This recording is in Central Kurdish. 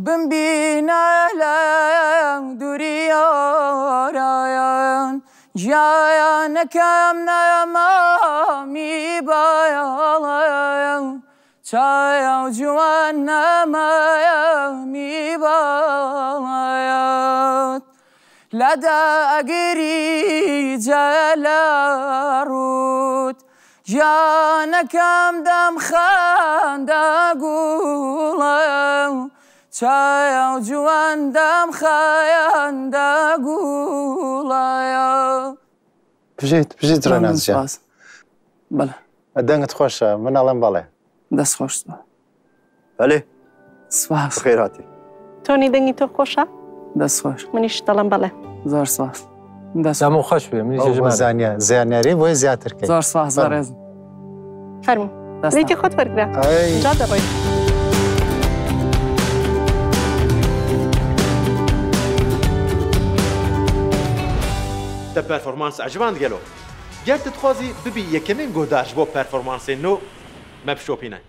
بمبینە لە دووریارایان گیانەکەم نەمامی بایاڵەیە چایا و جوان نەمایەمی باڵەیە لەدا ئەگری جەلە ڕوت گیانەکەم دەم خەندە گوڵەیە چایا و جوان دەم خەیەندە گوڵەیە بژیت ڕێنازیان بەڵێ دەنگت خۆشە مناڵم بەڵێ دەست خۆش بەڵێ سپاس خێراتی تۆنی دەنگی تۆ خۆشە؟ دەست خۆش منیش دەڵێم بەڵێ زۆر سپاس دەمو خۆش بێ زانیە زیانیاری بۆی زیاتر کەی زۆر سپاس بەڕێزم فەرموو لێکی خۆت وەرگرە جا دەڕۆی te performans ecivand gelo. Ger tu dixwazî bibî yekemîn guhdaş bo performansên nû me bişopîne.